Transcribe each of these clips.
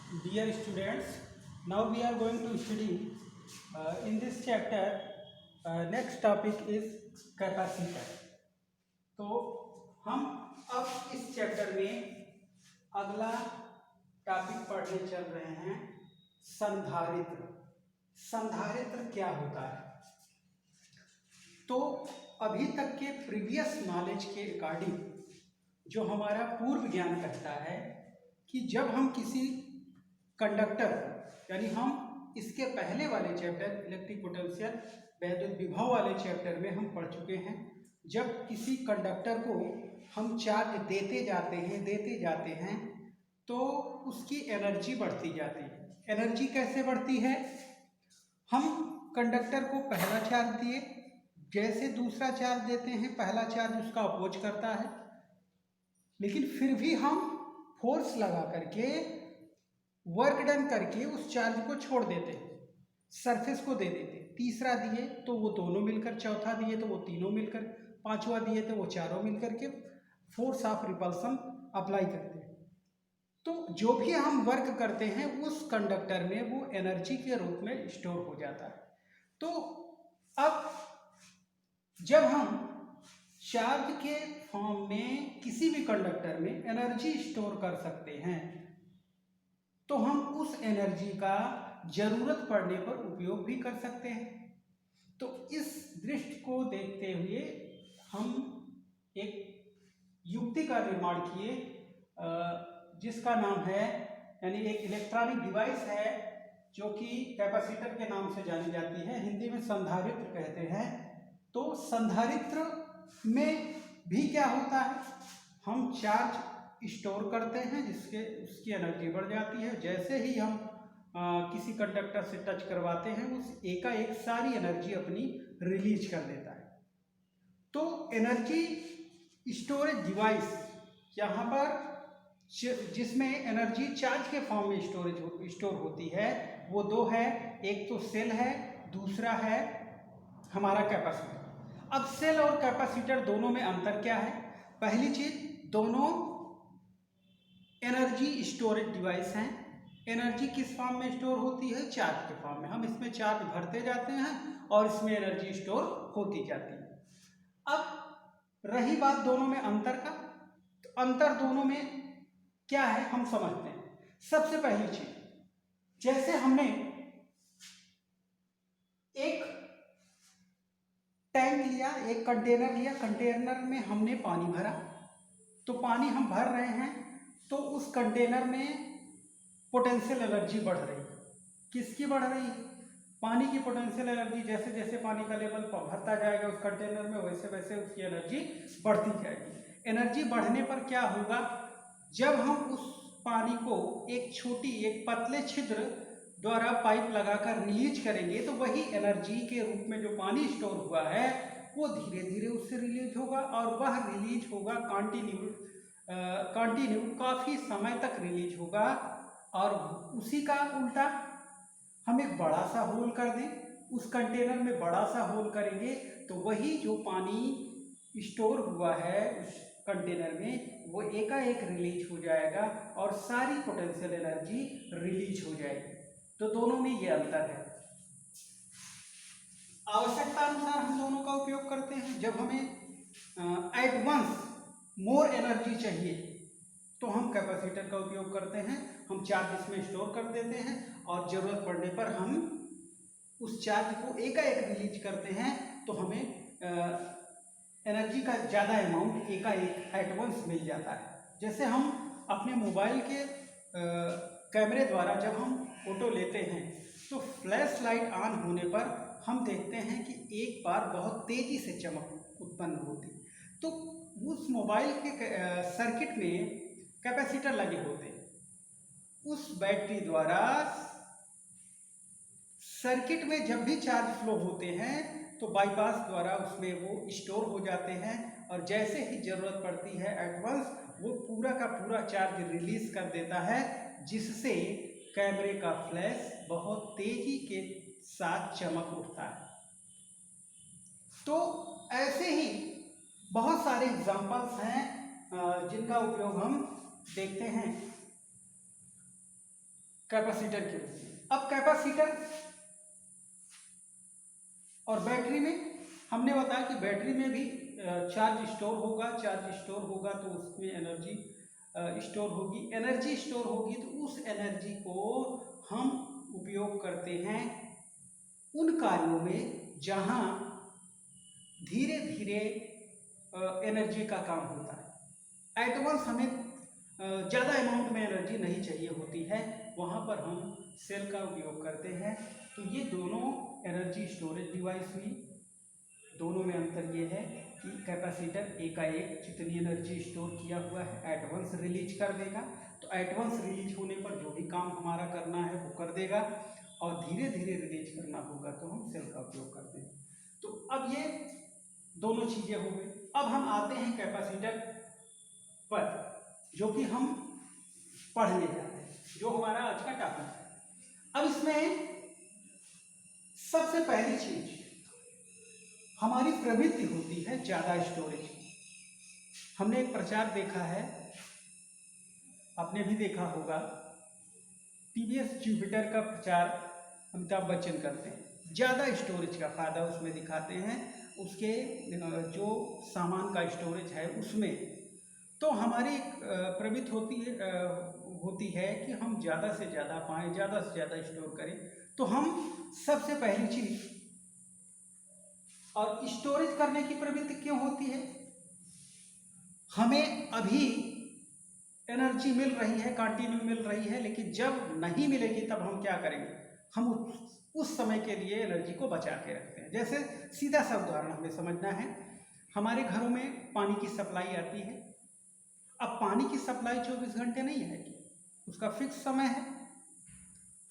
Dear students, now we are going to study in this chapter. Next topic is capacitor. तो हम अब इस chapter में अगला टॉपिक पढ़ने चल रहे हैं संधारित्र। संधारित्र क्या होता है? तो अभी तक के प्रीवियस नॉलेज के अकॉर्डिंग जो हमारा पूर्व ज्ञान कहता है कि जब हम किसी कंडक्टर यानी हम इसके पहले वाले चैप्टर इलेक्ट्रिक पोटेंशियल वैद्युत विभव वाले चैप्टर में हम पढ़ चुके हैं, जब किसी कंडक्टर को हम चार्ज देते जाते हैं तो उसकी एनर्जी बढ़ती जाती है। एनर्जी कैसे बढ़ती है? हम कंडक्टर को पहला चार्ज दिए, जैसे दूसरा चार्ज देते हैं पहला चार्ज उसका अपोज करता है, लेकिन फिर भी हम फोर्स लगा करके वर्क डन करके उस चार्ज को छोड़ देते हैं, सरफेस को दे देते। तीसरा दिए तो वो दोनों मिलकर, चौथा दिए तो वो तीनों मिलकर, पांचवा दिए तो वो चारों मिलकर के फोर्स ऑफ रिपल्सन अप्लाई करते हैं। तो जो भी हम वर्क करते हैं उस कंडक्टर में वो एनर्जी के रूप में स्टोर हो जाता है। तो अब जब हम चार्ज के फॉर्म में किसी भी कंडक्टर में एनर्जी स्टोर कर सकते हैं तो हम उस एनर्जी का जरूरत पड़ने पर उपयोग भी कर सकते हैं। तो इस दृष्टि को देखते हुए हम एक युक्ति का निर्माण किए जिसका नाम है, यानी एक इलेक्ट्रॉनिक डिवाइस है जो कि कैपेसिटर के नाम से जानी जाती है, हिंदी में संधारित्र कहते हैं। तो संधारित्र में भी क्या होता है, हम चार्ज स्टोर करते हैं जिसके उसकी एनर्जी बढ़ जाती है। जैसे ही हम किसी कंडक्टर से टच करवाते हैं उस एकाएक सारी एनर्जी अपनी रिलीज कर देता है। तो एनर्जी स्टोरेज डिवाइस यहाँ पर जिसमें एनर्जी चार्ज के फॉर्म में स्टोर होती है वो दो है, एक तो सेल है, दूसरा है हमारा कैपेसिटर। अब सेल और कैपेसिटर दोनों में अंतर क्या है? पहली चीज, दोनों एनर्जी स्टोरेज डिवाइस हैं। एनर्जी किस फॉर्म में स्टोर होती है? चार्ज के फॉर्म में। हम इसमें चार्ज भरते जाते हैं और इसमें एनर्जी स्टोर होती जाती है। अब रही बात दोनों में अंतर का, तो अंतर दोनों में क्या है हम समझते हैं। सबसे पहली चीज, जैसे हमने एक टैंक लिया, एक कंटेनर लिया, कंटेनर में हमने पानी भरा, तो पानी हम भर रहे हैं तो उस कंटेनर में पोटेंशियल एनर्जी बढ़ रही है। किसकी बढ़ रही है? पानी की पोटेंशियल एनर्जी। जैसे जैसे पानी का लेवल भरता जाएगा उस कंटेनर में वैसे वैसे उसकी एनर्जी बढ़ती जाएगी। एनर्जी बढ़ने पर क्या होगा, जब हम उस पानी को एक पतले छिद्र द्वारा पाइप लगाकर रिलीज करेंगे तो वही एनर्जी के रूप में जो पानी स्टोर हुआ है वो धीरे धीरे उससे रिलीज होगा, और वह रिलीज होगा कंटिन्यू काफ़ी समय तक रिलीज होगा। और उसी का उल्टा हम एक बड़ा सा होल कर दें, उस कंटेनर में बड़ा सा होल करेंगे तो वही जो पानी स्टोर हुआ है उस कंटेनर में वो एकाएक रिलीज हो जाएगा और सारी पोटेंशियल एनर्जी रिलीज हो जाएगी। तो दोनों में ये अंतर है। आवश्यकता अनुसार हम दोनों का उपयोग करते हैं। जब हमें एट वंस मोर एनर्जी चाहिए तो हम कैपेसिटर का उपयोग करते हैं, हम चार्ज इसमें स्टोर कर देते हैं और ज़रूरत पड़ने पर हम उस चार्ज को एकाएक रिलीज करते हैं तो हमें एनर्जी का ज़्यादा अमाउंट एकाएक एट वंस मिल जाता है। जैसे हम अपने मोबाइल के कैमरे द्वारा जब हम फोटो लेते हैं तो फ्लैश लाइट ऑन होने पर हम देखते हैं कि एक बार बहुत तेज़ी से चमक उत्पन्न होती, तो उस मोबाइल के सर्किट में कैपेसिटर लगे होते हैं। उस बैटरी द्वारा सर्किट में जब भी चार्ज फ्लो होते हैं तो बाईपास द्वारा उसमें वो स्टोर हो जाते हैं और जैसे ही ज़रूरत पड़ती है एट वंस वो पूरा का पूरा चार्ज रिलीज कर देता है, जिससे कैमरे का फ्लैश बहुत तेज़ी के साथ चमक उठता है। तो ऐसे ही बहुत सारे एग्जाम्पल्स हैं जिनका उपयोग हम देखते हैं। कैपेसिटर के रूप में। अब कैपेसिटर और बैटरी में हमने बताया कि बैटरी में भी चार्ज स्टोर होगा, चार्ज स्टोर होगा तो उसमें एनर्जी स्टोर होगी, एनर्जी स्टोर होगी तो उस एनर्जी को हम उपयोग करते हैं उन कार्यों में जहां धीरे धीरे एनर्जी का काम होता है। एट वंस हमें ज़्यादा अमाउंट में एनर्जी नहीं चाहिए होती है, वहाँ पर हम सेल का उपयोग करते हैं। तो ये दोनों एनर्जी स्टोरेज डिवाइस हुई। दोनों में अंतर ये है कि कैपेसिटर एकाएक जितनी एनर्जी स्टोर किया हुआ है एट वंस रिलीज कर देगा, तो एट वंस रिलीज होने पर जो भी काम हमारा करना है वो कर देगा, और धीरे धीरे रिलीज करना होगा तो हम सेल का उपयोग करते हैं। तो अब ये दोनों चीज़ें हो गई। अब हम आते हैं कैपेसिटर पर, जो कि हम पढ़ने जा रहे हैं, जो हमारा आज का टॉपिक है। अब इसमें सबसे पहली चीज हमारी प्रवृत्ति होती है ज़्यादा स्टोरेज की। हमने एक प्रचार देखा है, आपने भी देखा होगा, टीवीएस जुपिटर का प्रचार अमिताभ बच्चन करते हैं। ज़्यादा स्टोरेज का फ़ायदा उसमें दिखाते हैं, उसके जो सामान का स्टोरेज है उसमें। तो हमारी प्रवृत्ति होती है कि हम ज़्यादा से ज़्यादा पाएँ, ज़्यादा से ज़्यादा स्टोर करें। तो हम सबसे पहली चीज़, और स्टोरेज करने की प्रवृत्ति क्यों होती है, हमें अभी एनर्जी मिल रही है, कंटिन्यू मिल रही है, लेकिन जब नहीं मिलेगी तब हम क्या करेंगे, हम उस समय के लिए एनर्जी को बचा के रखते हैं। जैसे सीधा सा उदाहरण हमें समझना है, हमारे घरों में पानी की सप्लाई आती है। अब पानी की सप्लाई 24 घंटे नहीं आएगी, उसका फिक्स समय है।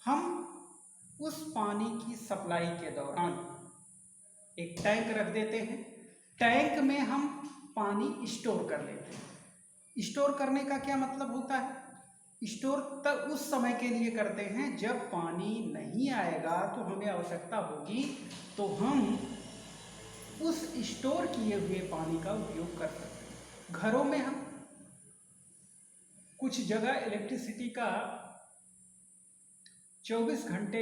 हम उस पानी की सप्लाई के दौरान एक टैंक रख देते हैं, टैंक में हम पानी स्टोर कर लेते हैं। स्टोर करने का क्या मतलब होता है, स्टोर तब उस समय के लिए करते हैं जब पानी नहीं आएगा तो हमें आवश्यकता होगी, तो हम उस स्टोर किए हुए पानी का उपयोग कर सकते हैं। घरों में हम कुछ जगह इलेक्ट्रिसिटी का 24 घंटे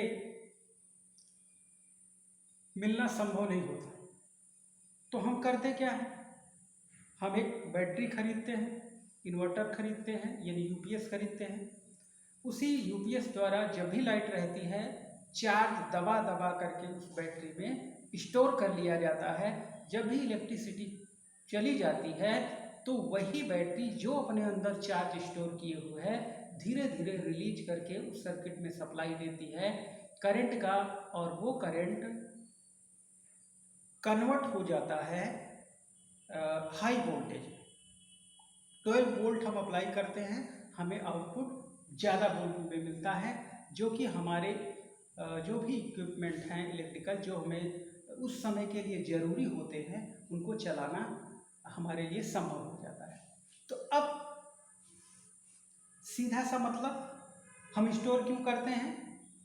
मिलना संभव नहीं होता, तो हम करते क्या है, हम एक बैटरी खरीदते हैं, इन्वर्टर खरीदते हैं, यानी यूपीएस खरीदते हैं। उसी यूपीएस द्वारा जब भी लाइट रहती है, चार्ज दबा दबा करके उस बैटरी में स्टोर कर लिया जाता है। जब भी इलेक्ट्रिसिटी चली जाती है तो वही बैटरी जो अपने अंदर चार्ज स्टोर किए हुए है धीरे धीरे रिलीज करके उस सर्किट में सप्लाई देती है करंट का, और वो करंट कन्वर्ट हो जाता है हाई वोल्टेज। 12 वोल्ट हम अप्लाई करते हैं, हमें आउटपुट ज़्यादा वोल्ट में मिलता है, जो कि हमारे जो भी इक्विपमेंट हैं इलेक्ट्रिकल, जो हमें उस समय के लिए ज़रूरी होते हैं, उनको चलाना हमारे लिए संभव हो जाता है। तो अब सीधा सा मतलब हम स्टोर क्यों करते हैं,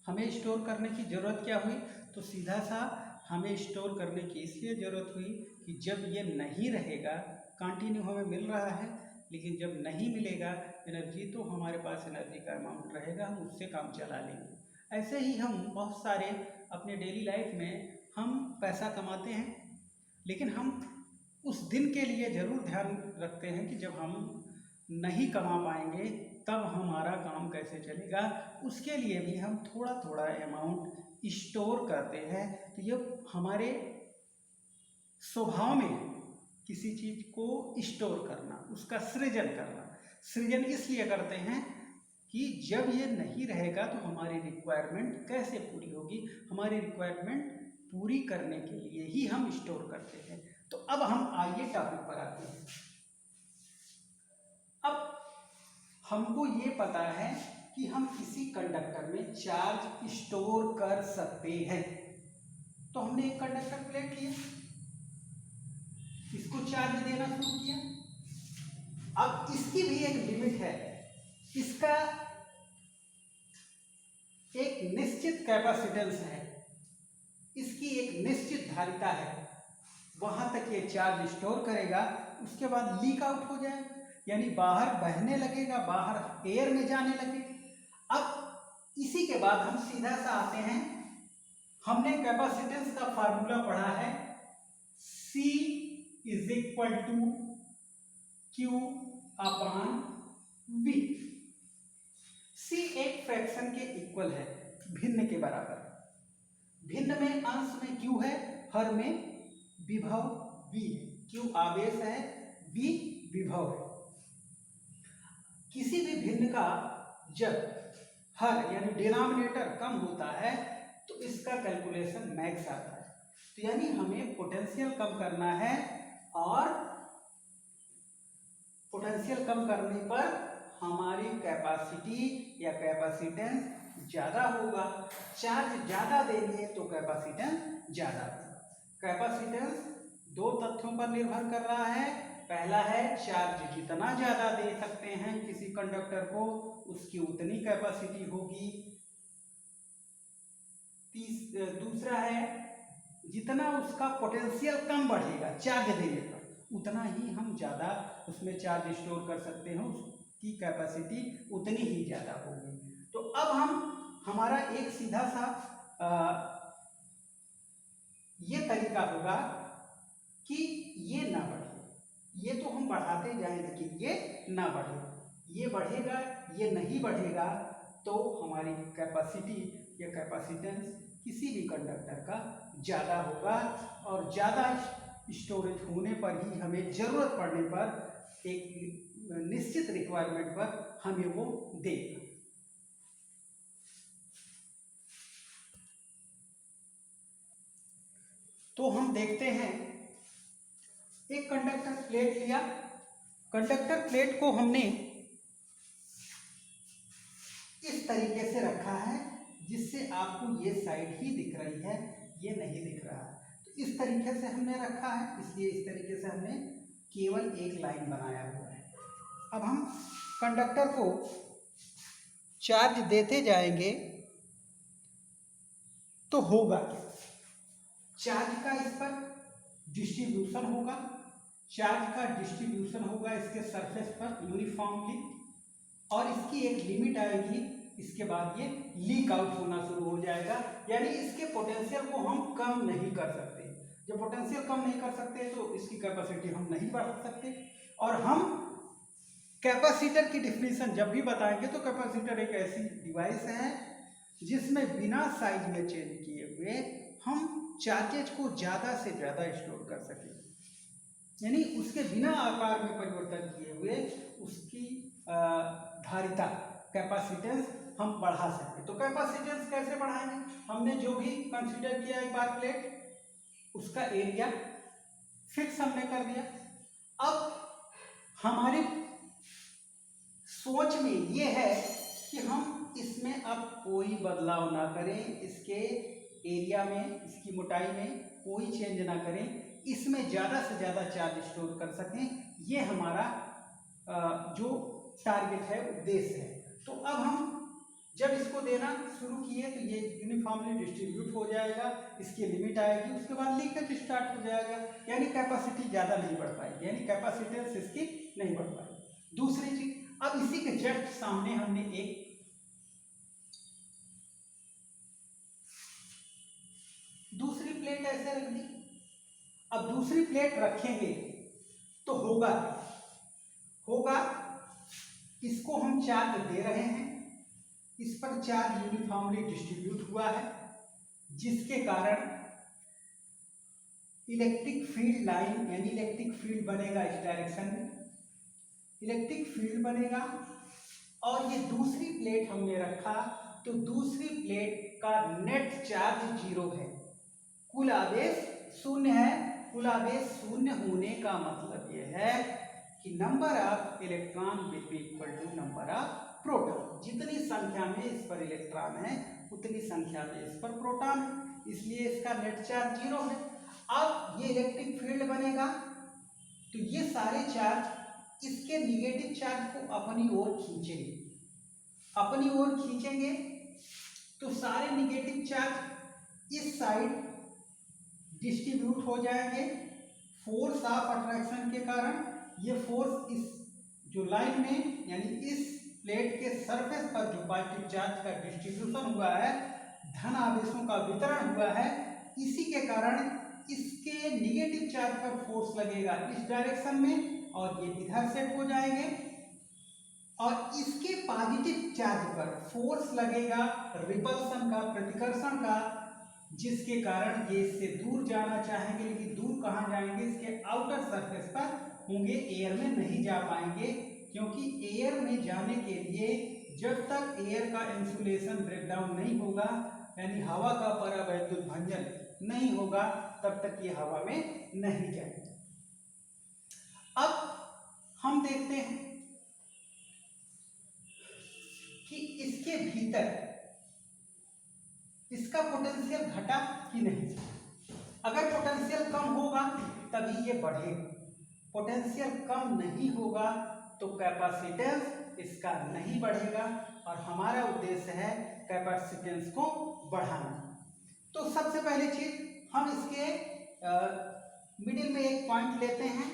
हमें स्टोर करने की ज़रूरत क्या हुई, तो सीधा सा हमें स्टोर करने की इसलिए ज़रूरत हुई कि जब ये नहीं रहेगा, कंटिन्यू हमें मिल रहा है लेकिन जब नहीं मिलेगा एनर्जी, तो हमारे पास एनर्जी का अमाउंट रहेगा, हम उससे काम चला लेंगे। ऐसे ही हम बहुत सारे अपने डेली लाइफ में हम पैसा कमाते हैं, लेकिन हम उस दिन के लिए ज़रूर ध्यान रखते हैं कि जब हम नहीं कमा पाएंगे तब हमारा काम कैसे चलेगा, उसके लिए भी हम थोड़ा थोड़ा अमाउंट स्टोर करते हैं। तो ये हमारे स्वभाव में है, किसी चीज़ को स्टोर करना, उसका सृजन करना। सृजन इसलिए करते हैं कि जब ये नहीं रहेगा तो हमारी रिक्वायरमेंट कैसे पूरी होगी, हमारी रिक्वायरमेंट पूरी करने के लिए ही हम स्टोर करते हैं। तो अब हम आइए टॉपिक पर आते हैं। अब हमको ये पता है कि हम किसी कंडक्टर में चार्ज स्टोर कर सकते हैं। तो हमने एक कंडक्टर प्लेट लिया, इसको चार्ज देना शुरू किया। अब इसकी भी एक लिमिट है, इसका एक निश्चित कैपेसिटेंस है, इसकी एक निश्चित धारिता है, वहां तक ये चार्ज स्टोर करेगा, उसके बाद लीक आउट हो जाएगा, यानी बाहर बहने लगेगा, बाहर एयर में जाने लगेगा। अब के बाद हम सीधा सा आते हैं, हमने कैपेसिटेंस का फार्मूला पढ़ा है, C is equal to Q upon V। C एक फ्रैक्शन के इक्वल है, भिन्न के बराबर। भिन्न में अंश में Q है, हर में विभव V है। Q आवेश है, V विभव है। किसी भी भिन्न का जब हर यानी डिनोमिनेटर कम होता है तो इसका कैलकुलेशन मैक्स आता है। तो यानी हमें पोटेंशियल कम करना है, और पोटेंशियल कम करने पर हमारी कैपेसिटी या कैपेसिटेंस ज़्यादा होगा। चार्ज ज़्यादा देंगे तो कैपेसिटेंस ज़्यादा होगा। कैपेसिटेंस दो तथ्यों पर निर्भर कर रहा है। पहला है चार्ज जितना ज़्यादा दे सकते हैं किसी कंडक्टर को, उसकी उतनी कैपेसिटी होगी। दूसरा है जितना उसका पोटेंशियल कम बढ़ेगा चार्ज देने पर, उतना ही हम ज़्यादा उसमें चार्ज स्टोर कर सकते हैं, उसकी कैपेसिटी उतनी ही ज़्यादा होगी। तो अब हमारा एक सीधा सा ये तरीका होगा कि ये ना बढ़े। ये तो हम बढ़ाते जाएं लेकिन ये ना बढ़े, ये बढ़ेगा ये नहीं बढ़ेगा तो हमारी कैपेसिटी या कैपेसिटेंस किसी भी कंडक्टर का ज़्यादा होगा, और ज़्यादा स्टोरेज होने पर ही हमें ज़रूरत पड़ने पर एक निश्चित रिक्वायरमेंट पर हमें वो देगा। तो हम देखते हैं, एक कंडक्टर प्लेट लिया। कंडक्टर प्लेट को हमने इस तरीके से रखा है जिससे आपको ये साइड ही दिख रही है, ये नहीं दिख रहा है। तो इस तरीके से हमने रखा है, इसलिए इस तरीके से हमने केवल एक लाइन बनाया हुआ है। अब हम कंडक्टर को चार्ज देते जाएंगे तो होगा क्या? चार्ज का इस पर डिस्ट्रीब्यूशन होगा, चार्ज का डिस्ट्रीब्यूशन होगा इसके सरफेस पर यूनिफॉर्मली, और इसकी एक लिमिट आएगी। इसके बाद ये लीक आउट होना शुरू हो जाएगा, यानी इसके पोटेंशियल को हम कम नहीं कर सकते। जब पोटेंशियल कम नहीं कर सकते तो इसकी कैपेसिटी हम नहीं बढ़ा सकते। और हम कैपेसिटर की डिफिनीशन जब भी बताएंगे तो कैपेसिटर एक ऐसी डिवाइस है जिसमें बिना साइज में चेंज किए हुए हम चार्जेज को ज़्यादा से ज़्यादा स्टोर कर सकें, यानी उसके बिना आकार में परिवर्तन किए हुए उसकी धारिता कैपेसिटेंस हम बढ़ा सकते। तो कैपेसिटेंस कैसे बढ़ाएंगे? हमने जो भी कंसीडर किया एक बार प्लेट, उसका एरिया फिक्स हमने कर दिया। अब हमारी सोच में ये है कि हम इसमें अब कोई बदलाव ना करें, इसके एरिया में, इसकी मोटाई में कोई चेंज ना करें, इसमें ज़्यादा से ज़्यादा चार्ज स्टोर कर सकें। ये हमारा जो टारगेट है, उद्देश्य है। तो अब हम जब इसको देना शुरू किए तो ये यूनिफॉर्मली डिस्ट्रीब्यूट हो जाएगा, इसकी लिमिट आएगी, उसके बाद लीकेज स्टार्ट हो जाएगा, यानी कैपेसिटी ज़्यादा नहीं बढ़ पाएगी, यानी कैपेसिटेंस इसकी नहीं बढ़ पाएगी। दूसरी चीज, अब इसी के जस्ट सामने हमने एक दूसरी प्लेट ऐसे रख दी। अब दूसरी प्लेट रखेंगे तो होगा इसको हम चार्ज दे रहे हैं, इस पर चार्ज यूनिफॉर्मली डिस्ट्रीब्यूट हुआ है, जिसके कारण इलेक्ट्रिक फील्ड लाइन यानी इलेक्ट्रिक फील्ड बनेगा इस डायरेक्शन में, इलेक्ट्रिक फील्ड बनेगा। और ये दूसरी प्लेट हमने रखा तो दूसरी प्लेट का नेट चार्ज 0 है, कुल आवेश 0 है। कुल आवेश 0 होने का मतलब यह है कि number of electron will be equal to number of proton. जितनी संख्या में इस पर इलेक्ट्रॉन है उतनी संख्या में इस पर प्रोटॉन है, इसलिए इसका नेट चार्ज 0 है। अब ये इलेक्ट्रिक फील्ड बनेगा तो ये सारे चार्ज इसके निगेटिव चार्ज को अपनी ओर खींचेंगे, अपनी ओर खींचेंगे तो सारे निगेटिव चार्ज इस साइड डिस्ट्रीब्यूट हो जाएंगे। फोर्स ऑफ अट्रैक्शन के कारण ये फोर्स इस जो लाइन में यानी इस प्लेट के सरफेस पर जो पॉजिटिव चार्ज का डिस्ट्रीब्यूशन हुआ है, धन आवेशों का वितरण हुआ है, इसी के कारण इसके निगेटिव चार्ज पर फोर्स लगेगा इस डायरेक्शन में और ये इधर सेट हो जाएंगे, और इसके पॉजिटिव चार्ज पर फोर्स लगेगा रिपल्सन का, प्रतिकर्षण का, जिसके कारण ये इससे दूर जाना चाहेंगे, लेकिन दूर कहाँ जाएंगे, इसके आउटर सरफेस पर होंगे, एयर में नहीं जा पाएंगे, क्योंकि एयर में जाने के लिए जब तक एयर का इंसुलेशन ब्रेकडाउन नहीं होगा, यानी हवा का परावैद्युत भंजन नहीं होगा, तब तक ये हवा में नहीं जाएंगे। अब हम देखते हैं कि इसके भीतर इसका पोटेंशियल घटा कि नहीं। अगर पोटेंशियल कम होगा तभी ये बढ़ेगा, पोटेंशियल कम नहीं होगा तो कैपेसिटेंस इसका नहीं बढ़ेगा, और हमारा उद्देश्य है कैपेसिटेंस को बढ़ाना। तो सबसे पहली चीज हम इसके मिडिल में एक पॉइंट लेते हैं,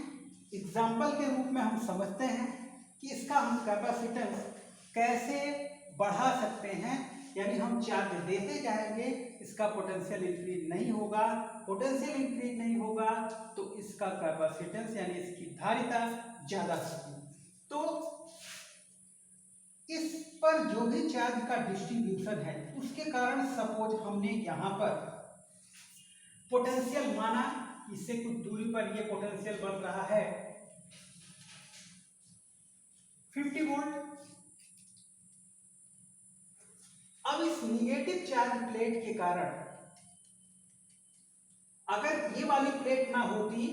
एग्जाम्पल के रूप में हम समझते हैं कि इसका हम कैपेसिटेंस कैसे बढ़ा सकते हैं, यानी हम चार्ज देते जाएंगे, इसका पोटेंशियल इंक्रीज नहीं होगा, पोटेंशियल इंक्रीज नहीं होगा तो इसका कैपेसिटेंस यानी इसकी धारिता ज्यादा होगी। तो इस पर जो भी चार्ज का डिस्ट्रीब्यूशन है उसके कारण सपोज हमने यहाँ पर पोटेंशियल माना, इससे कुछ दूरी पर ये पोटेंशियल बन रहा है 50 वोल्ट। अब इस निगेटिव चार्ज प्लेट के कारण अगर ये वाली प्लेट ना होती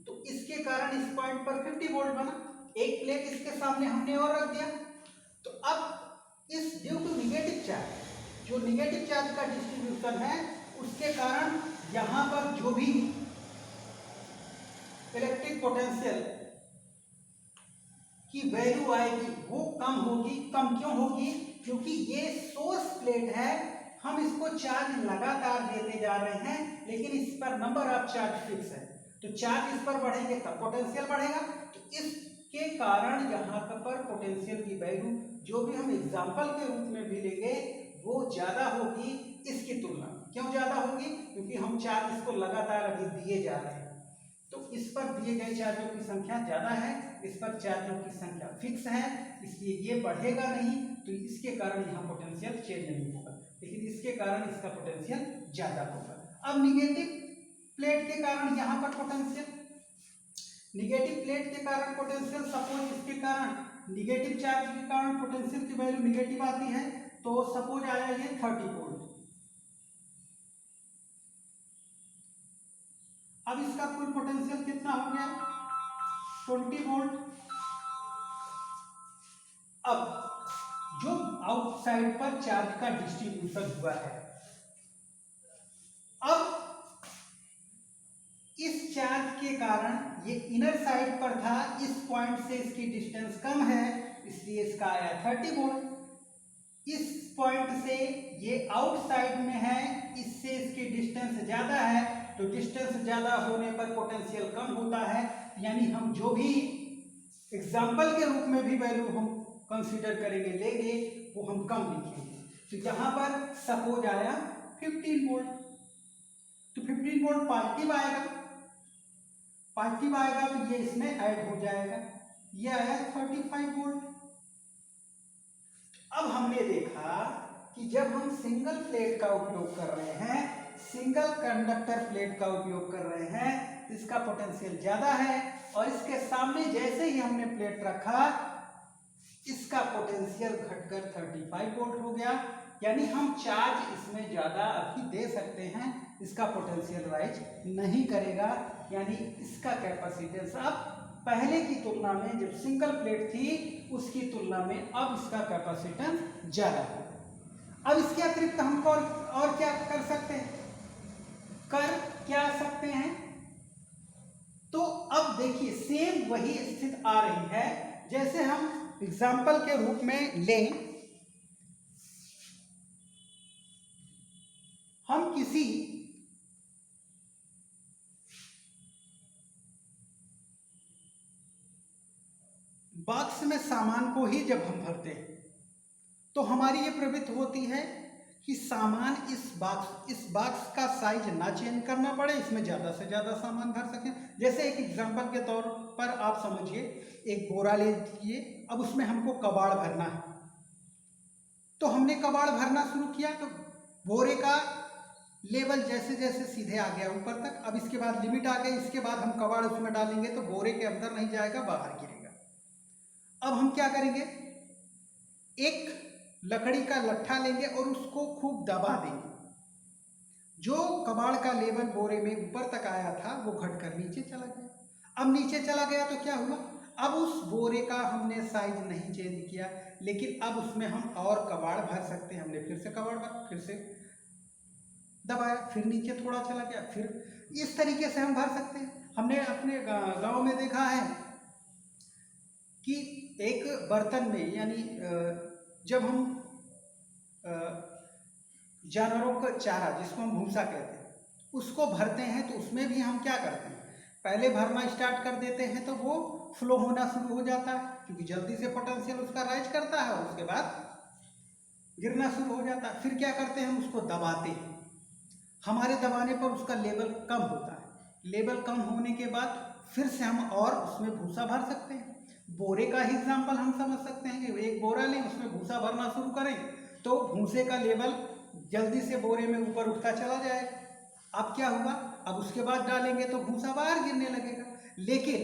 तो इसके कारण इस पॉइंट पर 50 वोल्ट बना, एक प्लेट इसके सामने हमने और रख दिया, तो अब इस ड्यू टू निगेटिव चार्ज, जो निगेटिव चार्ज का डिस्ट्रीब्यूशन है उसके कारण यहां पर जो भी इलेक्ट्रिक पोटेंशियल की वैल्यू आएगी वो कम होगी। कम क्यों होगी? क्योंकि ये सोर्स प्लेट है, हम इसको चार्ज लगातार देते जा रहे हैं, लेकिन इस पर नंबर ऑफ चार्ज फिक्स है, तो चार्ज इस पर बढ़ेंगे तब पोटेंशियल बढ़ेगा। तो इसके कारण यहाँ पर पोटेंशियल की वैल्यू जो भी हम एग्जाम्पल के रूप में भी लेंगे वो ज्यादा होगी इसकी तुलना में। क्यों ज्यादा होगी? क्योंकि हम चार्ज इसको लगातार अभी दिए जा रहे हैं, तो इस पर दिए गए चार्जों की संख्या ज्यादा है, इस पर चार्जों की संख्या फिक्स है, इसलिए ये बढ़ेगा नहीं, तो इसके कारण यहाँ पोटेंशियल चेंज नहीं होगा, लेकिन इसके कारण इसका पोटेंशियल ज्यादा होगा। अब निगेटिव प्लेट के कारण यहाँ पर पोटेंशियल, निगेटिव प्लेट के कारण पोटेंशियल, सपोज इसके कारण निगेटिव चार्ज के कारण पोटेंशियल की वैल्यू निगेटिव आती है, तो सपोज आया ये 30 वोल्ट। अब इसका कुल पोटेंशियल कितना हो गया? 20 वोल्ट। अब जो आउटसाइड पर चार्ज का डिस्ट्रीब्यूशन हुआ है, अब इस चार्ज के कारण ये इनर साइड पर था, इस पॉइंट से इसकी डिस्टेंस कम है, इसलिए इसका आया 30 वोल्ट। इस पॉइंट से ये आउटसाइड में है, इससे इसकी डिस्टेंस ज्यादा है, तो डिस्टेंस ज्यादा होने पर पोटेंशियल कम होता है, यानी हम जो भी एग्जाम्पल के रूप में भी वैल्यू हम कंसीडर करेंगे, लेंगे, वो हम कम लिखेंगे। तो यहाँ पर सपोज आया 15 वोल्ट, तो 15 वोल्ट पॉजिटिव आएगा, पॉजिटिव आएगा तो ये इसमें ऐड हो जाएगा, ये आया 35 वोल्ट। अब हमने देखा कि जब हम सिंगल प्लेट का उपयोग कर रहे हैं, सिंगल कंडक्टर प्लेट का उपयोग कर रहे हैं, इसका पोटेंशियल ज्यादा है, और इसके सामने जैसे ही हमने प्लेट रखा इसका पोटेंशियल घटकर 35 वोल्ट हो गया, यानी हम चार्ज इसमें ज्यादा अभी दे सकते हैं, इसका पोटेंशियल राइज नहीं करेगा, यानी इसका कैपेसिटेंस अब पहले की तुलना में, जब सिंगल प्लेट थी उसकी तुलना में अब इसका कैपेसिटेंस ज्यादा है। अब इसके अतिरिक्त हम और क्या कर सकते हैं, तो अब देखिए सेम वही स्थिति आ रही है, जैसे हम एग्जाम्पल के रूप में लें, हम किसी बॉक्स में सामान को ही जब हम भरते हैं, तो हमारी ये प्रवृत्ति होती है कि सामान इस बॉक्स का साइज ना चेंज करना पड़े, इसमें ज़्यादा से ज़्यादा सामान भर सकें। जैसे एक एग्जांपल के तौर पर आप समझिए, एक बोरा ले लीजिए, अब उसमें हमको कबाड़ भरना है। तो हमने कबाड़ भरना शुरू किया तो बोरे का लेवल जैसे जैसे सीधे आ गया ऊपर तक। अब इसके बाद लिमिट आ गई, इसके बाद हम कबाड़ उसमें डालेंगे तो बोरे के अंदर नहीं जाएगा, बाहर गिरेगा। अब हम क्या करेंगे, एक लकड़ी का लट्ठा लेंगे और उसको खूब दबा देंगे। जो कबाड़ का लेवल बोरे में ऊपर तक आया था वो घटकर नीचे चला गया। अब नीचे चला गया तो क्या हुआ, अब उस बोरे का हमने साइज नहीं चेंज किया, लेकिन अब उसमें हम और कबाड़ भर सकते हैं। हमने फिर से कबाड़ भर, फिर से दबाया, फिर नीचे थोड़ा चला गया, फिर इस तरीके से हम भर सकते हैं। हमने अपने गांव में देखा है कि एक बर्तन में, यानी जब हम जानवरों का चारा जिसको हम भूसा कहते हैं उसको भरते हैं, तो उसमें भी हम क्या करते हैं, पहले भरना स्टार्ट कर देते हैं तो वो फ्लो होना शुरू हो जाता है, क्योंकि जल्दी से पोटेंशियल उसका राइज करता है और उसके बाद गिरना शुरू हो जाता है। फिर क्या करते हैं, हम उसको दबाते हैं। हमारे दबाने पर उसका लेवल कम होता है। लेवल कम होने के बाद फिर से हम और उसमें भूसा भर सकते हैं। बोरे का ही एग्जाम्पल हम समझ सकते हैं कि एक बोरा लें, उसमें भूसा भरना शुरू करें तो भूसे का लेवल जल्दी से बोरे में ऊपर उठता चला जाएगा। अब क्या हुआ, अब उसके बाद डालेंगे तो भूसा बाहर गिरने लगेगा। लेकिन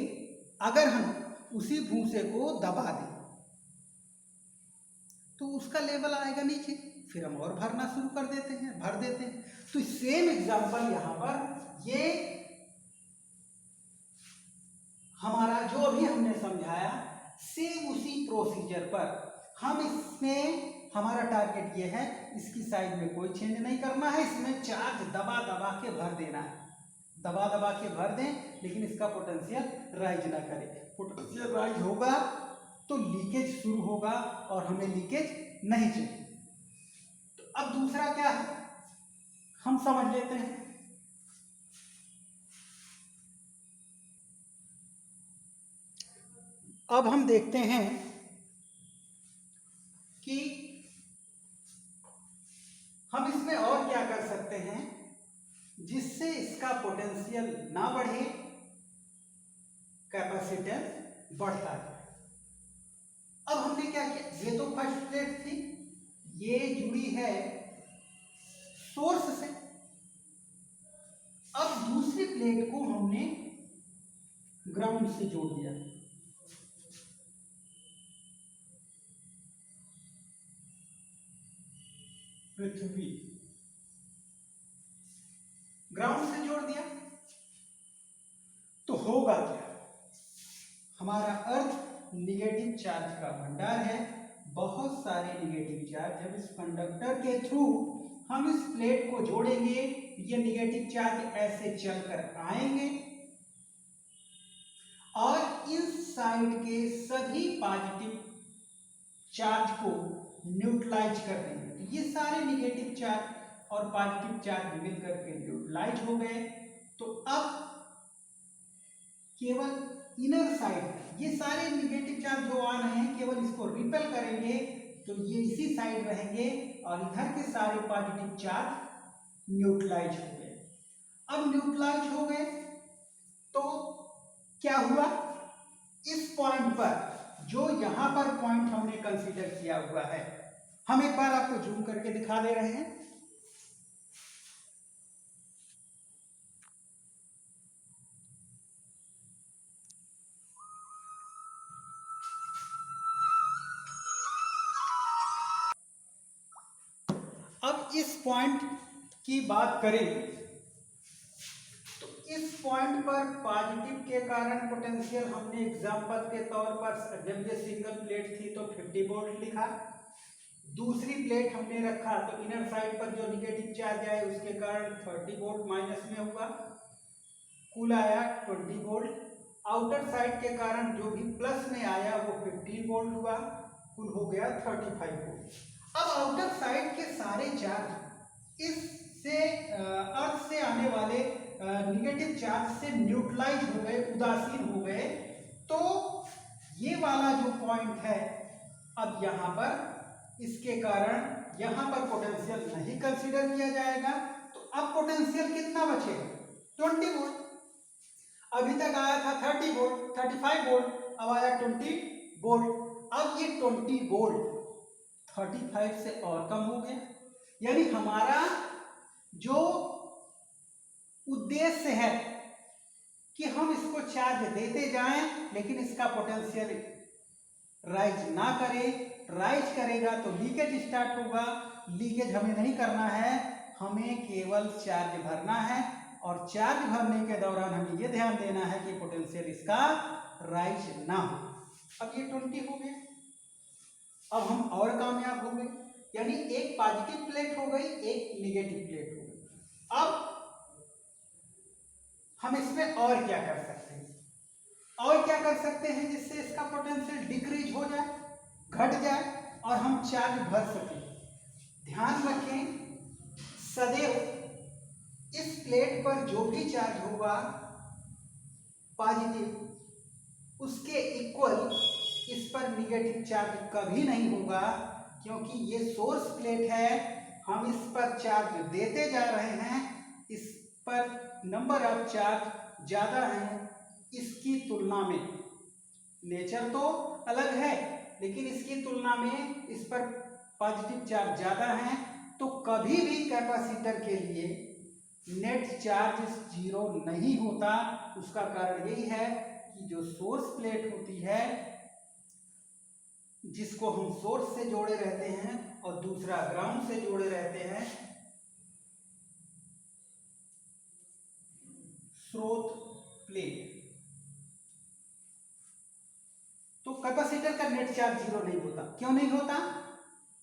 अगर हम उसी भूसे को दबा दें तो उसका लेवल आएगा नीचे, फिर हम और भरना शुरू कर देते हैं, भर देते हैं। तो सेम एग्जाम्पल यहाँ पर ये हमारा जो अभी हमने समझाया, सेम उसी प्रोसीजर पर हम इसमें हमारा टारगेट ये है, इसकी साइज में कोई चेंज नहीं करना है, इसमें चार्ज दबा दबा के भर देना है, दबा दबा के भर दें, लेकिन इसका पोटेंशियल राइज ना करे। पोटेंशियल राइज होगा तो लीकेज शुरू होगा और हमें लीकेज नहीं चाहिए। तो अब दूसरा क्या है हम समझ लेते हैं। अब हम देखते हैं कि हम इसमें और क्या कर सकते हैं जिससे इसका पोटेंशियल ना बढ़े, कैपेसिटेंस बढ़ता है। अब हमने क्या किया, ये तो फर्स्ट प्लेट थी, ये जुड़ी है सोर्स से। अब दूसरी प्लेट को हमने ग्राउंड से जोड़ दिया। पृथ्वी ग्राउंड से जोड़ दिया तो होगा क्या, हमारा अर्थ निगेटिव चार्ज का भंडार है, बहुत सारे निगेटिव चार्ज। जब इस कंडक्टर के थ्रू हम इस प्लेट को जोड़ेंगे, ये निगेटिव चार्ज ऐसे चलकर आएंगे और इस साइड के सभी पॉजिटिव चार्ज को न्यूट्रलाइज कर देंगे। तो ये सारे निगेटिव चार्ज और पॉजिटिव चार्ज मिल करके न्यूट्रलाइज हो गए। तो अब केवल इनर साइड, ये सारे निगेटिव चार्ज जो आ रहे हैं केवल इसको रिपेल करेंगे, तो ये इसी साइड रहेंगे और इधर के सारे पॉजिटिव चार्ज न्यूट्रलाइज हो गए। अब न्यूट्रलाइज हो गए तो क्या हुआ, इस पॉइंट पर जो यहां पर पॉइंट हमने कंसीडर किया हुआ है, हम एक बार आपको जूम करके दिखा दे रहे हैं। अब इस पॉइंट की बात करें तो इस पॉइंट पर पॉजिटिव के कारण पोटेंशियल हमने एग्जांपल के तौर पर, जब ये सिंगल प्लेट थी तो 50 वोल्ट लिखा। दूसरी प्लेट हमने रखा तो इनर साइड पर जो निगेटिव चार्ज आए उसके कारण 30 वोल्ट माइनस में हुआ, कुल आया 20 वोल्ट। आउटर साइड के कारण जो भी प्लस में आया वो 15 वोल्ट हुआ, कुल हो गया 35 वोल्ट। अब आउटर साइड के सारे चार्ज इससे अर्थ से आने वाले निगेटिव चार्ज से न्यूट्रलाइज हो गए, उदासीन हो गए। तो ये वाला जो पॉइंट है अब यहाँ पर इसके कारण यहाँ पर पोटेंशियल नहीं कंसीडर किया जाएगा। तो अब पोटेंशियल कितना बचेगा? 20 वोल्ट। अभी तक आया था 30 वोल्ट, 35 वोल्ट, अब आया 20 वोल्ट। अब ये 20 वोल्ट 35 से और कम हो गया, यानी हमारा जो उद्देश्य है कि हम इसको चार्ज देते जाएं लेकिन इसका पोटेंशियल राइज ना करे। राइज करेगा तो लीकेज स्टार्ट होगा। लीकेज हमें नहीं करना है, हमें केवल चार्ज भरना है, और चार्ज भरने के दौरान हमें यह ध्यान देना है कि पोटेंशियल इसका राइज ना हो। अब ये 20 हो गया। अब हम और कामयाब हो गए, यानी एक पॉजिटिव प्लेट हो गई, एक निगेटिव प्लेट हो गई। अब हम इसमें और क्या कर सकते हैं? और क्या कर सकते हैं जिससे इसका पोटेंशियल डिक्रीज हो जाए, घट जाए और हम चार्ज भर सकें? ध्यान रखें, सदैव इस प्लेट पर जो भी चार्ज होगा पॉजिटिव, उसके इक्वल इस पर निगेटिव चार्ज कभी नहीं होगा, क्योंकि ये सोर्स प्लेट है। हम इस पर चार्ज देते जा रहे हैं, इस पर नंबर ऑफ चार्ज ज़्यादा है इसकी तुलना में। नेचर तो अलग है लेकिन इसकी तुलना में इस पर पॉजिटिव चार्ज ज़्यादा है, तो कभी भी कैपेसिटर के लिए नेट चार्ज जीरो नहीं होता। उसका कारण यही है कि जो सोर्स प्लेट होती है, जिसको हम सोर्स से जोड़े रहते हैं और दूसरा ग्राउंड से जोड़े रहते हैं, स्रोत प्लेट, तो कैपेसिटर का नेट चार्ज जीरो नहीं होता। क्यों नहीं होता?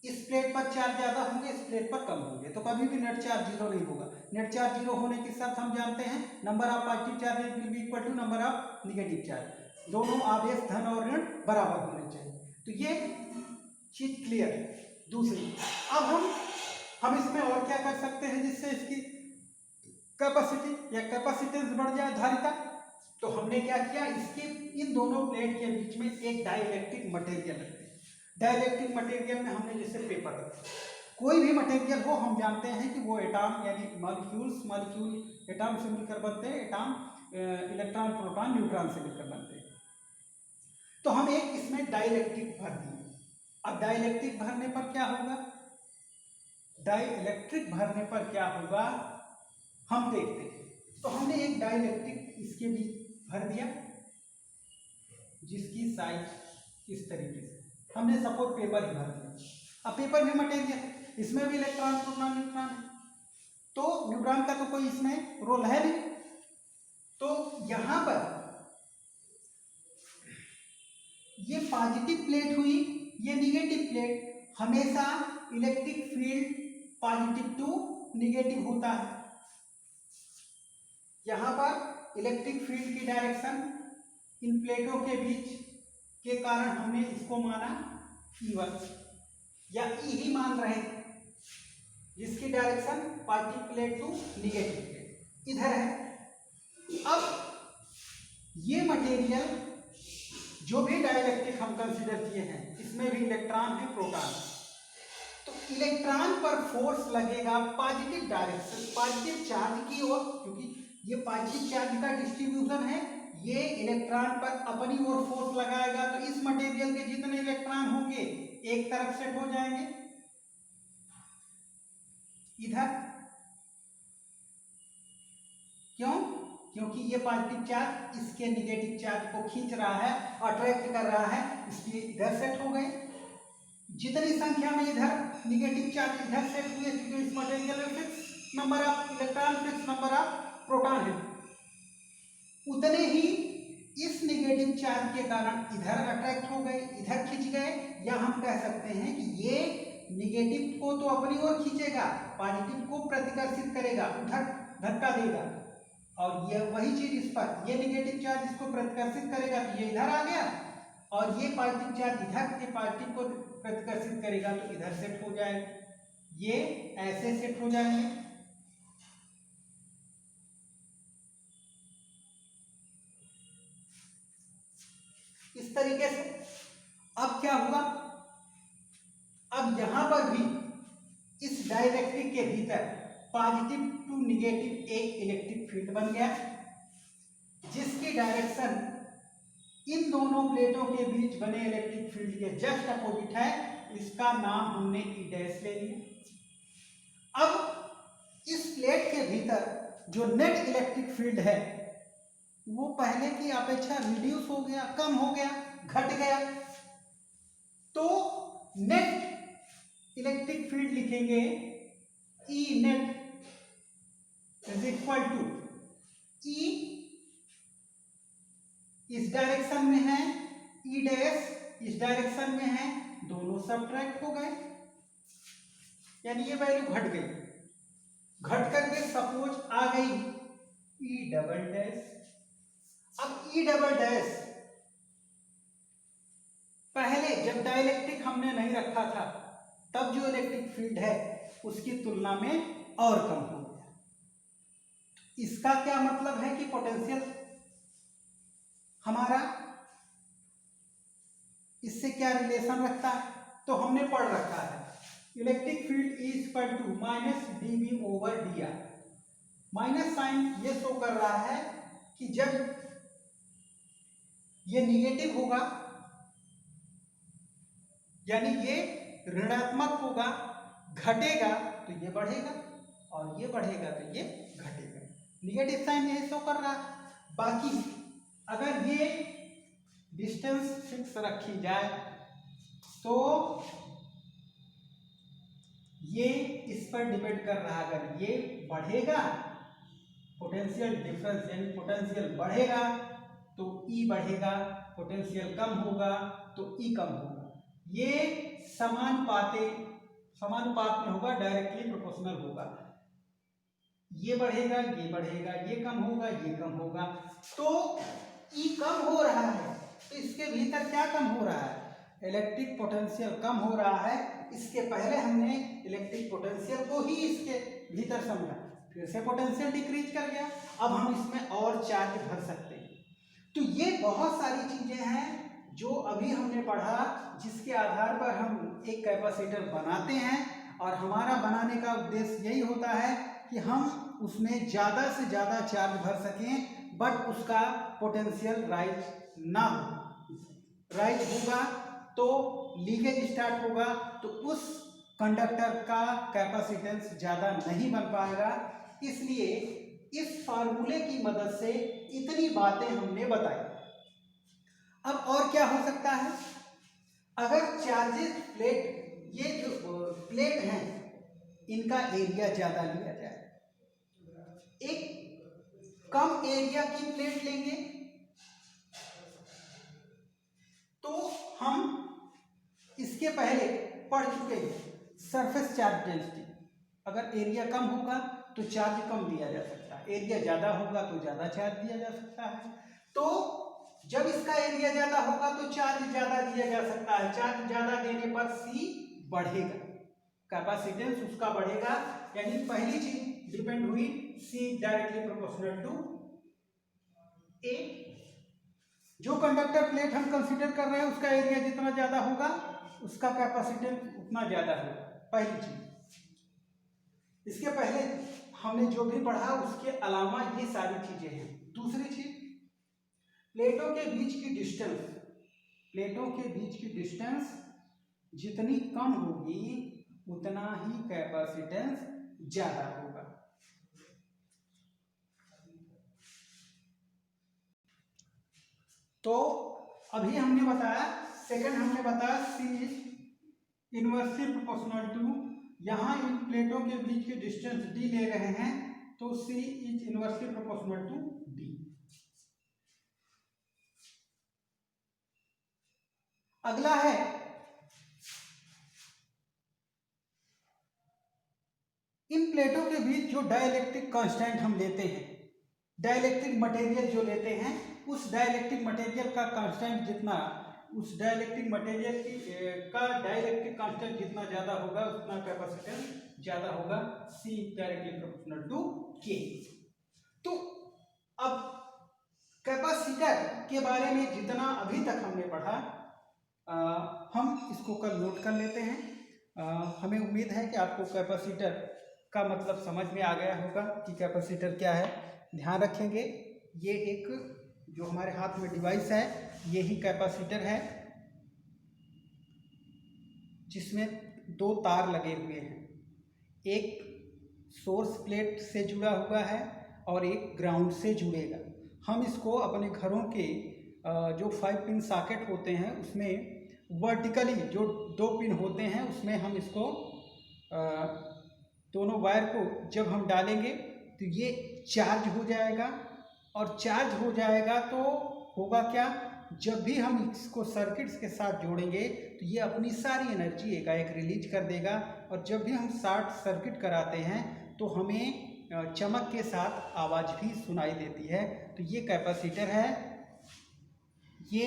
इस प्लेट पर चार्ज ज्यादा होंगे, इस प्लेट पर कम होंगे, तो कभी भी नेट चार्ज जीरो नहीं होगा। नेट चार्ज जीरो होने की शर्त हम जानते हैं, number of positive charge will be equal to number of negative charge. दोनों आवेश धन और ऋण बराबर होने चाहिए। तो ये चीज क्लियर है। दूसरी, अब हम इसमें और क्या कर सकते हैं जिससे इसकी कैपेसिटी या कैपेसिटेंस बढ़ जाए, धारिता? तो हमने क्या किया, इसके इन दोनों प्लेट के बीच में एक डाइलेक्ट्रिक मटेरियल रखते हैं। डाइलेक्ट्रिक मटेरियल में हमने जैसे पेपर रखा, कोई भी मटेरियल हो, हम जानते हैं कि वो एटॉम यानी मॉलिक्यूल एटॉम से मिलकर बनते हैं, एटॉम इलेक्ट्रॉन प्रोटॉन न्यूट्रॉन से मिलकर बनते हैं। तो हम एक इसमें डाइलेक्ट्रिक भर दिए। अब डाइलेक्ट्रिक भरने पर क्या होगा? डाइलेक्ट्रिक भरने पर क्या होगा हम देखते हैं। तो हमने एक डाइलेक्ट्रिक इसके बीच भर दिया, जिसकी साइज इस तरीके से, हमने सपोज पेपर ही भर दिया। अब पेपर भी मटेरियल, इसमें भी इलेक्ट्रॉन प्रोटॉन न्यूट्रॉन है, तो न्यूट्रॉन का तो कोई इसमें रोल है नहीं। तो यहां पर ये पॉजिटिव प्लेट हुई, ये निगेटिव प्लेट, हमेशा electric field positive to negative होता है। यहां पर इलेक्ट्रिक फील्ड की डायरेक्शन इन प्लेटों के बीच के कारण हमने इसको माना E1 या E ही मान रहे हैं, जिसकी direction positive plate to negative plate इधर है। अब ये मटेरियल जो भी डाइलेक्ट्रिक हम कंसीडर किए हैं, इसमें भी इलेक्ट्रॉन है, प्रोटॉन है, तो इलेक्ट्रॉन पर फोर्स लगेगा पॉजिटिव डायरेक्शन, पॉजिटिव चार्ज की ओर, क्योंकि ये पॉजिटिव चार्ज का डिस्ट्रीब्यूशन है। ये इलेक्ट्रॉन पर अपनी ओर फोर्स लगाएगा, तो इस मटेरियल के जितने इलेक्ट्रॉन होंगे एक तरफ सेट हो जाएंगे इधर। क्यों? क्योंकि ये पॉजिटिव चार्ज इसके निगेटिव चार्ज को खींच रहा है, अट्रैक्ट कर रहा है, इसलिए इधर सेट हो गए। जितनी संख्या में इधर निगेटिव चार्ज इधर सेट हुए, क्योंकि इस मटेरियल में fix number of electron, fix number of proton है, उतने ही इस निगेटिव चार्ज के कारण इधर अट्रैक्ट हो गए, इधर खींच गए। या हम कह सकते हैं कि ये निगेटिव को तो अपनी ओर खींचेगा, पॉजिटिव को प्रतिकर्षित करेगा, उधर धक्का देगा, और ये वही चीज इस पर, ये निगेटिव चार्ज इसको प्रतिकर्षित करेगा तो ये इधर आ गया, और ये पॉजिटिव चार्ज इधर के पॉजिटिव को प्रतिकर्षित करेगा तो इधर सेट हो जाएगा। ये ऐसे सेट हो जाएंगे। इस तरीके से। अब क्या हुआ, अब यहां पर भी इस डाइलेक्ट्रिक के भीतर पॉजिटिव टू निगेटिव एक इलेक्ट्रिक फील्ड बन गया, जिसकी डायरेक्शन इन दोनों प्लेटों के बीच बने इलेक्ट्रिक फील्ड के जस्ट अपोजिट है। इसका नाम हमने ई डैश ले लिया। अब इस प्लेट के भीतर जो नेट इलेक्ट्रिक फील्ड है वो पहले की अपेक्षा रिड्यूस हो गया, कम हो गया, घट गया। तो नेट इलेक्ट्रिक फील्ड लिखेंगे E net is equal to ई इस डायरेक्शन में है, ई डैश इस डायरेक्शन में है, दोनों सबट्रैक्ट हो गए, यानी ये वैल्यू घट गई। घट करके सपोज आ गई ई डबल डैश। अब ई डबल डैश पहले जब डाइलेक्ट्रिक हमने नहीं रखा था तब जो इलेक्ट्रिक फील्ड है उसकी तुलना में और कम हो गया। इसका क्या मतलब है कि पोटेंशियल हमारा इससे क्या रिलेशन रखता है, तो हमने पढ़ रखा है electric field is equal to minus dV over dr। Minus sign ये शो कर रहा है कि जब ये निगेटिव होगा यानी ये ऋणात्मक होगा, घटेगा तो ये बढ़ेगा और ये बढ़ेगा तो ये घटेगा। निगेटिव साइन ये शो कर रहा है। बाकी अगर ये डिस्टेंस फिक्स रखी जाए तो ये इस पर डिपेंड कर रहा है। अगर ये बढ़ेगा पोटेंशियल डिफरेंस यानी पोटेंशियल बढ़ेगा तो ई बढ़ेगा, पोटेंशियल कम होगा तो ई कम होगा। ये समानुपात में होगा, डायरेक्टली प्रोपोर्शनल होगा। ये बढ़ेगा, ये बढ़ेगा, ये कम होगा, ये कम होगा। तो ई कम हो रहा है तो इसके भीतर क्या कम हो रहा है, इलेक्ट्रिक पोटेंशियल कम हो रहा है। इसके पहले हमने इलेक्ट्रिक पोटेंशियल को ही इसके भीतर समझा, फिर से पोटेंशियल डिक्रीज कर गया। अब हम इसमें और चार्ज भर सकते हैं। तो ये बहुत सारी चीजें हैं जो अभी हमने पढ़ा, जिसके आधार पर हम एक कैपेसिटर बनाते हैं और हमारा बनाने का उद्देश्य यही होता है कि हम उसमें ज़्यादा से ज़्यादा चार्ज भर सकें, बट उसका पोटेंशियल राइज ना हो। राइज होगा तो लीकेज स्टार्ट होगा, तो उस कंडक्टर का कैपेसिटेंस ज़्यादा नहीं बन पाएगा। इसलिए इस फार्मूले की मदद से इतनी बातें हमने बताई। अब और क्या हो सकता है, अगर चार्जेस प्लेट, ये जो प्लेट हैं इनका एरिया ज़्यादा लिया जाए, एक कम एरिया की प्लेट लेंगे तो हम इसके पहले पढ़ चुके हैं सरफेस चार्ज डेंसिटी। अगर एरिया कम होगा तो चार्ज कम दिया जा सकता है, एरिया ज़्यादा होगा तो ज़्यादा चार्ज दिया जा सकता है। तो जब इसका एरिया ज़्यादा होगा तो चार्ज ज़्यादा दिया जा सकता है। चार्ज ज़्यादा देने पर C बढ़ेगा, कैपेसिटेंस उसका बढ़ेगा। यानी पहली चीज डिपेंड हुई C directly proportional to A। जो कंडक्टर प्लेट हम कंसीडर कर रहे हैं उसका एरिया जितना ज़्यादा होगा उसका कैपेसिटेंस उतना ज़्यादा होगा, पहली चीज। इसके पहले हमने जो भी पढ़ा उसके अलावा ये सारी चीजें हैं। दूसरी चीज, प्लेटों के बीच की डिस्टेंस, प्लेटों के बीच की डिस्टेंस जितनी कम होगी उतना ही कैपेसिटेंस ज्यादा होगा। तो अभी हमने बताया, सेकंड हमने बताया C is inversely proportional to, यहां इन प्लेटों के बीच की डिस्टेंस D ले रहे हैं तो C is inversely proportional to D। अगला है इन प्लेटों के बीच जो डाइलेक्ट्रिक कांस्टेंट हम लेते हैं, डाइलेक्ट्रिक मटेरियल जो लेते हैं, उस डाइलेक्ट्रिक मटेरियल का कांस्टेंट जितना, उस डाइलेक्ट्रिक मटेरियल की का डाइलेक्ट्रिक कांस्टेंट जितना ज्यादा होगा उतना कैपेसिटेंस ज्यादा होगा, C directly proportional to K। तो अब कैपेसिटर के बारे में जितना अभी तक हमने पढ़ा हम इसको कल नोट कर लेते हैं। हमें उम्मीद है कि आपको कैपेसिटर का मतलब समझ में आ गया होगा कि कैपेसिटर क्या है। ध्यान रखेंगे, ये एक जो हमारे हाथ में डिवाइस है ये ही कैपेसिटर है, जिसमें दो तार लगे हुए हैं, एक सोर्स प्लेट से जुड़ा हुआ है और एक ग्राउंड से जुड़ेगा। हम इसको अपने घरों के जो 5 पिन सॉकेट होते हैं उसमें वर्टिकली जो 2 पिन होते हैं उसमें हम इसको दोनों वायर को जब हम डालेंगे तो ये चार्ज हो जाएगा, और चार्ज हो जाएगा तो होगा क्या, जब भी हम इसको सर्किट्स के साथ जोड़ेंगे तो ये अपनी सारी एनर्जी एकाएक रिलीज कर देगा, और जब भी हम शॉर्ट सर्किट कराते हैं तो हमें चमक के साथ आवाज़ भी सुनाई देती है। तो ये कैपेसिटर है, ये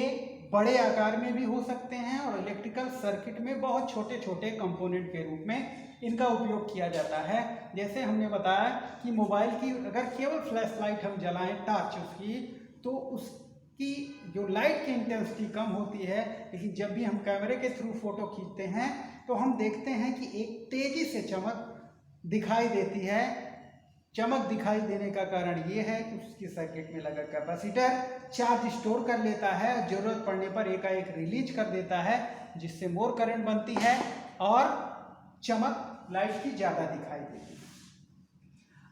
बड़े आकार में भी हो सकते हैं और इलेक्ट्रिकल सर्किट में बहुत छोटे छोटे कंपोनेंट के रूप में इनका उपयोग किया जाता है। जैसे हमने बताया कि मोबाइल की अगर केवल फ्लैश लाइट हम जलाएं टॉर्च उसकी, तो उसकी जो लाइट की इंटेंसिटी कम होती है, लेकिन जब भी हम कैमरे के थ्रू फोटो खींचते हैं तो हम देखते हैं कि एक तेजी से चमक दिखाई देती है। चमक दिखाई देने का कारण ये है कि उसकी सर्किट में लगा कैपेसिटर चार्ज स्टोर कर लेता है, जरूरत पड़ने पर एकाएक रिलीज कर देता है, जिससे मोर करंट बनती है और चमक लाइट की ज़्यादा दिखाई देती है।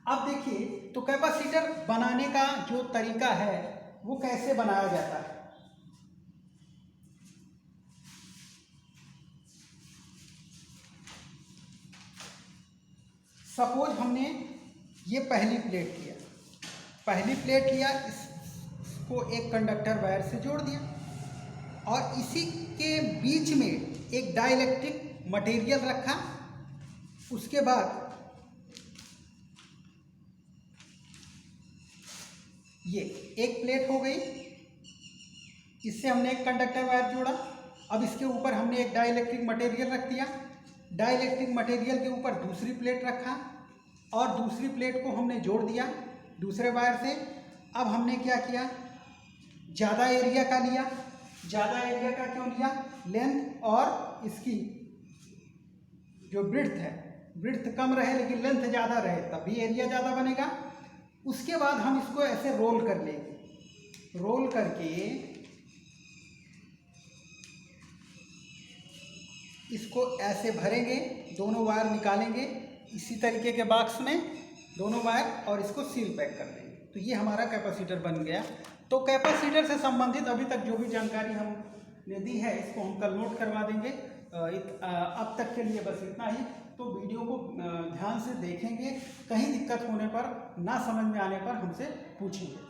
अब देखिए, तो कैपेसिटर बनाने का जो तरीका है वो कैसे बनाया जाता है। सपोज हमने ये पहली प्लेट लिया, इसको एक कंडक्टर वायर से जोड़ दिया, और इसी के बीच में एक डाइलेक्ट्रिक मटेरियल रखा। उसके बाद ये एक प्लेट हो गई, इससे हमने एक कंडक्टर वायर जोड़ा। अब इसके ऊपर हमने एक डाइलेक्ट्रिक मटेरियल रख दिया, डाइलेक्ट्रिक मटेरियल के ऊपर दूसरी प्लेट रखा, और दूसरी प्लेट को हमने जोड़ दिया दूसरे वायर से। अब हमने क्या किया, ज़्यादा एरिया का लिया। ज़्यादा एरिया का क्यों लिया, लेंथ और इसकी जो ब्रिड्थ है, ब्रिड्थ कम रहे लेकिन लेंथ ज़्यादा रहे तब भी एरिया ज़्यादा बनेगा। उसके बाद हम इसको ऐसे रोल कर लेंगे, रोल करके इसको ऐसे भरेंगे, दोनों वायर निकालेंगे इसी तरीके के बॉक्स में दोनों वायर, और इसको सील पैक कर देंगे। तो ये हमारा कैपेसिटर बन गया। तो कैपेसिटर से संबंधित अभी तक जो भी जानकारी हमने दी है इसको हम कल नोट करवा देंगे। अब तक के लिए बस इतना ही। तो वीडियो को ध्यान से देखेंगे, कहीं दिक्कत होने पर, ना समझ में आने पर हमसे पूछेंगे।